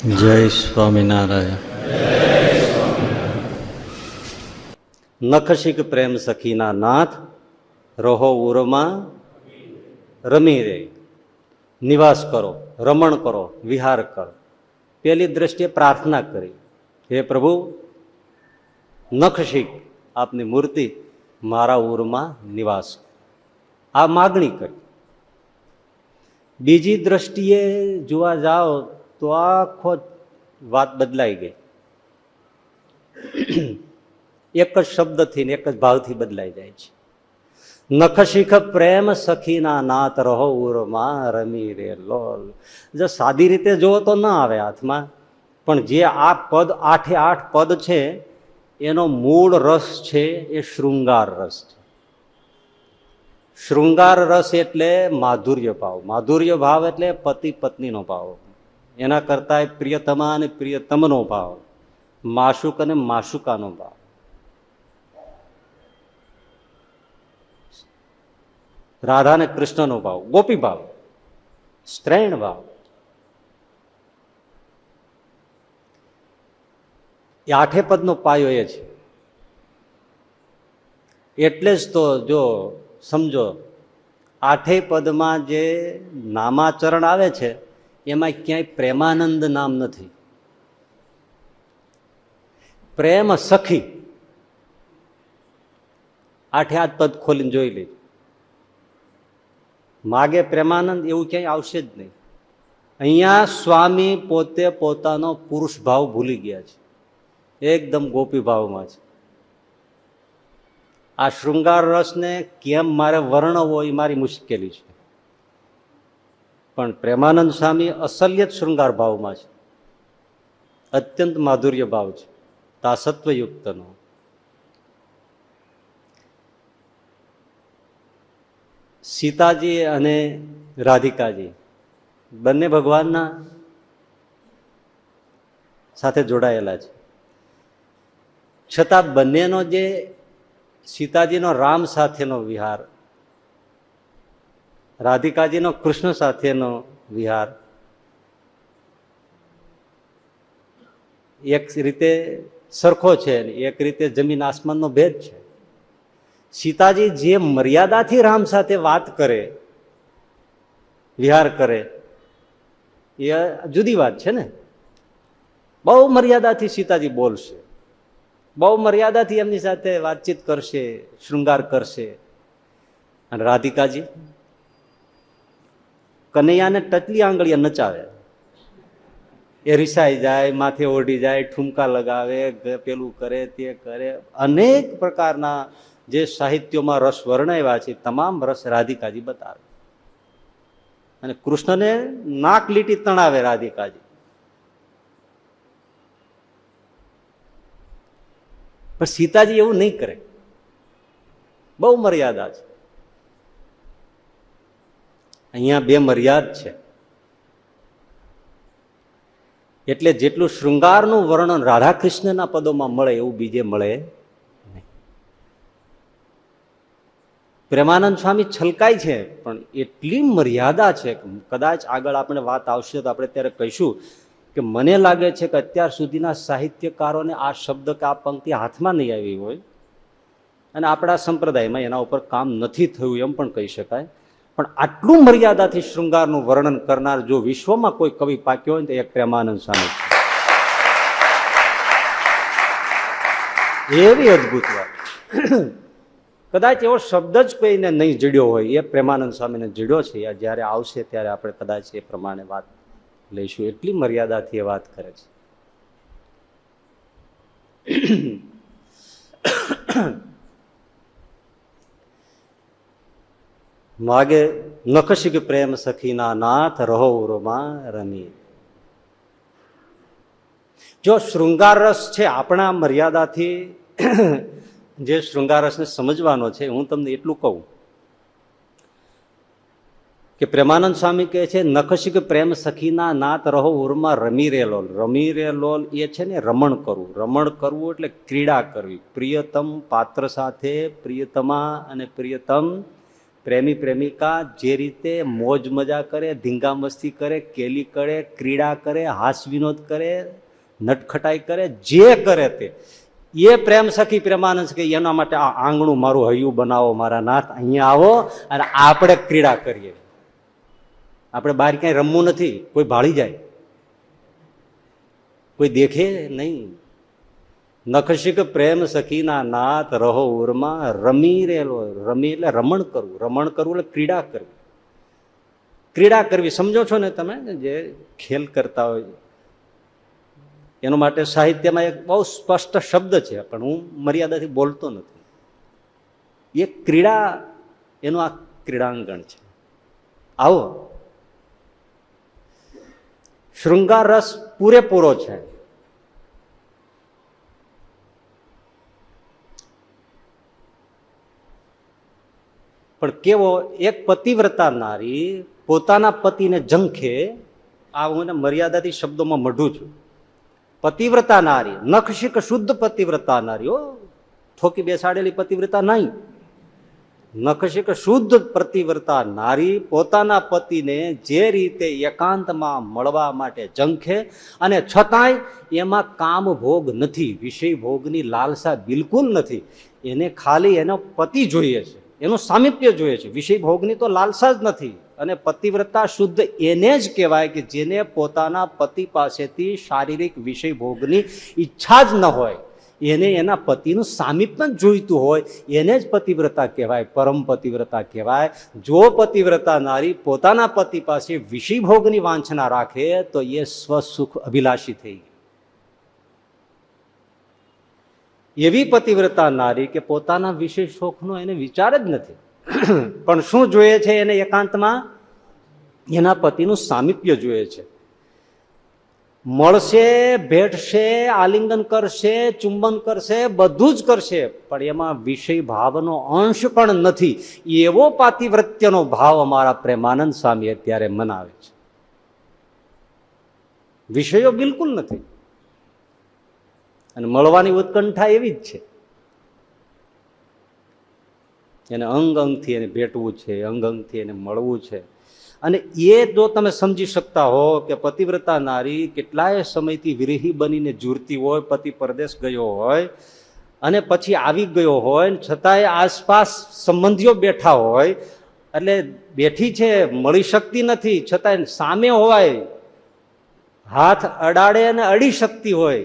જય સ્વામિનારાયણ. નખશિક પ્રેમ સખીના નાથ, રહો ઉરમાં રમી રે. નિવાસ કરો, રમણ કરો, વિહાર કરો. પેલી દ્રષ્ટિએ પ્રાર્થના કરી, હે પ્રભુ નખશિક આપની મૂર્તિ મારા ઉરમાં નિવાસ કરો. આ માગણી કરી. બીજી દ્રષ્ટિએ જોવા જાઓ તો આખો વાત બદલાઈ ગઈ. એક જ શબ્દથી ને એક જ ભાવથી બદલાઈ જાય છે. નખશિખ પ્રેમ સખીના નાથ, રહો ઉરમાં રમી રે લોલ. જો સાદી રીતે જોવો તો ના આવે હાથમાં, પણ જે આ પદ 8 પદ છે એનો મૂળ રસ છે એ શૃંગાર રસ છે. શૃંગાર રસ એટલે માધુર્ય ભાવ. માધુર્ય ભાવ એટલે પતિ પત્નીનો ભાવ. એના કરતા પ્રિયતમા અને પ્રિયતમનો ભાવ, માશુક અને માશુકાનો ભાવ. રાધા અને કૃષ્ણનો ભાવ, ગોપી ભાવ, સ્ત્રૈણ ભાવ. એ 8 પદનો પાયો એ છે. એટલે જ તો જો સમજો 8 પદમાં જે નામાચરણ આવે છે એમાં ક્યાંય પ્રેમાનંદ નામ નથી. પ્રેમ સખી 8 પદ ખોલીને જોઈ લે. માગે પ્રેમાનંદ એવું ક્યાંય આવશે જ નહીં. અહીંયા સ્વામી પોતે પોતાનો પુરુષ ભાવ ભૂલી ગયા છે, એકદમ ગોપી ભાવમાં છે. આ શૃંગાર રસને કેમ મારે વર્ણવો એ મારી મુશ્કેલી છે, પણ પ્રેમાનંદ સ્વામી અસલ્ય જ શૃંગાર ભાવમાં છે. અત્યંત માધુર્ય ભાવ છે, તાસત્વયુક્તનો. સીતાજી અને રાધિકાજી બંને ભગવાનના સાથે જોડાયેલા છે, છતાં બંનેનો જે સીતાજીનો રામ સાથેનો વિહાર, રાધિકાજીનો કૃષ્ણ સાથેનો વિહાર એક રીતે સરખો છે, એક રીતે જમીન આસમાનનો ભેદ છે. સીતાજી જે મર્યાદાથી રામ સાથે વાત કરે, વિહાર કરે, એ જુદી વાત છે ને. બહુ મર્યાદાથી સીતાજી બોલશે, બહુ મર્યાદાથી એમની સાથે વાતચીત કરશે, શૃંગાર કરશે. અને રાધિકાજી કનૈયાને ટચલી આંગળીએ નચાવે, એ રિસાઈ જાય, માથે ઓઢી જાય, ઠુમકા લગાવે, પેલું કરે, તે કરે. અનેક પ્રકારના જે સાહિત્યોમાં રસ વર્ણવ્યા છે તમામ રસ રાધિકાજી બતાવે. અને કૃષ્ણને નાક લીટી તણાવે રાધિકાજી. પણ સીતાજી એવું નહીં કરે, બહુ મર્યાદા છે. અહીંયા બે મર્યાદ છે. એટલે જેટલું શૃંગારનું વર્ણન રાધા કૃષ્ણના પદોમાં મળે એવું બીજે મળે નહીં. પ્રેમાનંદ સ્વામી છલકાય છે, પણ એટલી મર્યાદા છે. કદાચ આગળ આપણે વાત આવશે તો આપણે ત્યારે કહીશું કે મને લાગે છે કે અત્યાર સુધીના સાહિત્યકારોને આ શબ્દ કે આ પંક્તિ હાથમાં નહીં આવી હોય, અને આપણા સંપ્રદાયમાં એના ઉપર કામ નથી થયું એમ પણ કહી શકાય. પણ આટલું મર્યાદાથી શૃંગારનું વર્ણન કરનાર જો વિશ્વમાં કોઈ કવિ પાક્યો હોય તો એક પ્રેમાનંદ સ્વામી છે. એવી અદભુત વાત. કદાચ એવો શબ્દ જ કોઈને નહીં જડ્યો હોય, એ પ્રેમાનંદ સ્વામીને જડ્યો છે. જ્યારે આવશે ત્યારે આપણે કદાચ એ પ્રમાણે વાત લઈશું. એટલી મર્યાદાથી એ વાત કરે છે. માગે નખશિક પ્રેમ સખીના નાથ, રહો ઉરમાં રમી. જો શૃંગાર રસ છે આપણા મર્યાદાથી જે શૃંગાર રસને સમજવાનો છે, હું તમને એટલું કહું કે પ્રેમાનંદ સ્વામી કહે છે નખશિક પ્રેમ સખીના નાથ, રહો ઉરમાં રમી રે લોલ. રમી રે લોલ એ છે ને રમણ કરવું. રમણ કરવું એટલે ક્રીડા કરવી. પ્રિયતમ પાત્ર સાથે પ્રિયતમા અને પ્રિયતમ પ્રેમી પ્રેમિકા જે રીતે મોજ મજા કરે, ધીંગા મસ્તી કરે, કેલી કરે, ક્રીડા કરે, હાસ વિનોદ કરે, નટખટાઈ કરે, જે કરે તે એ પ્રેમ સખી પ્રેમાનંદ સખી એના માટે આ આંગણું મારું હૈયું બનાવો મારા નાથ, અહીંયા આવો અને આપણે ક્રીડા કરીએ. આપણે બહાર ક્યાંય રમવું નથી, કોઈ ભાળી જાય, કોઈ દેખે નહીં. નખશિક પ્રેમ સખીના નાથ રહો ઉરમાં, રમી રેલો. રમી એટલે રમણ કરવું, રમણ કરવું એટલે ક્રીડા કરવી. ક્રીડા કરવી સમજો છો ને તમે, જે ખેલ કરતા હોય એના માટે સાહિત્યમાં એક બહુ સ્પષ્ટ શબ્દ છે, પણ હું મર્યાદાથી બોલતો નથી. એ ક્રીડા, એનું આ ક્રીડાંગણ છે. આવો શૃંગાર રસ પૂરેપૂરો છે. પણ કેવો, એક પતિવ્રતા નારી પોતાના પતિને ઝંખે, આ હું એને મર્યાદાથી શબ્દોમાં મઢું છું. પતિવ્રતા નારી, નખશિક શુદ્ધ પતિવ્રતા નારી, ઠોકી બેસાડેલી પતિવ્રતા નહીં. નખશિક શુદ્ધ પતિવ્રતા નારી પોતાના પતિને જે રીતે એકાંતમાં મળવા માટે ઝંખે, અને છતાંય એમાં કામ ભોગ નથી, વિષય ભોગની લાલસા બિલકુલ નથી. એને ખાલી એનો પતિ જોઈએ છે, એનું સામીપ્ય જોઈએ છે, વિષય ભોગની તો લાલસા જ નથી. અને પતિવ્રતા શુદ્ધ એને જ કહેવાય કે જેને પોતાના પતિ પાસેથી શારીરિક વિષય ભોગની ઈચ્છા જ ન હોય, એને એના પતિનું સામીપ્ય જ જોઈતું હોય, એને જ પતિવ્રતા કહેવાય, પરમ પતિવ્રતા કહેવાય. જો પતિવ્રતા નારી પોતાના પતિ પાસે વિષય ભોગની વાંછના રાખે તો એ સ્વસુખ અભિલાષી થઈ ગઈ. એવી પતિવ્રતા નારી કે પોતાના વિષય શોખનો એને વિચાર જ નથી, પણ શું જોઈએ છે એને એકાંતમાં? એના પતિનું સામીપ્ય જોઈએ છે. મળશે, ભેટશે, આલિંગન કરશે, ચુંબન કરશે, બધું જ કરશે, પણ એમાં વિષય ભાવનો અંશ પણ નથી. એવો પાતિવ્રત્યનો ભાવ અમારા પ્રેમાનંદ સ્વામી અત્યારે મનાવે છે. વિષયો બિલકુલ નથી, અને મળવાની ઉત્કંઠા એવી જ છે. એને અંગ અંગથી એને ભેટવું છે, અંગ અંગથી એને મળવું છે. અને એ જો તમે સમજી શકતા હો કે પતિવ્રતા નારી કેટલાય સમયથી વિરહી બનીને જુરતી હોય, પતિ પરદેશ ગયો હોય અને પછી આવી ગયો હોય, છતાંય આસપાસ સંબંધીઓ બેઠા હોય, એટલે બેઠી છે, મળી શકતી નથી, છતાંય સામે હોય, હાથ અડાડે અને અડી શકતી હોય,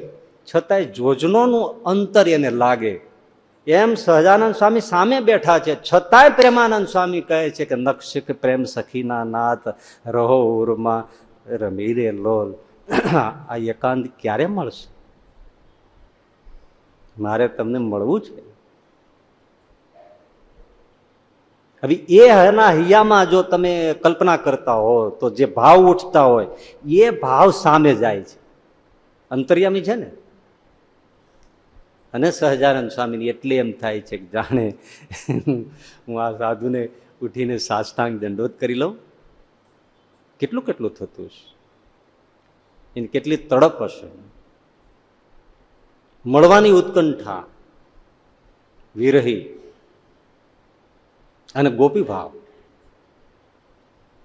છતાંય જોજનોનું અંતર એને લાગે. એમ સહજાનંદ સ્વામી સામે બેઠા છે, છતાંય પ્રેમાનંદ સ્વામી કહે છે કે નખશિક પ્રેમ સખીના નાથ રહો ઉરમાં, રમી રે લોલ. આ એકાંત ક્યારે મળશે? મારે તમને મળવું છે. હવે એના હૈયામાં જો તમે કલ્પના કરતા હો તો જે ભાવ ઉઠતા હોય એ ભાવ સામે જાય છે. અંતર્યામી છે ને. અને સહજાનંદ સ્વામીની એટલે એમ થાય છે કે જાણે હું આ સાધુને ઉઠીને સાષ્ટાંગ દંડોત કરી લઉં. કેટલું કેટલું થતું હશે, એની કેટલી તડપ હશે. મળવાની ઉત્કંઠા, વિરહી અને ગોપી ભાવ.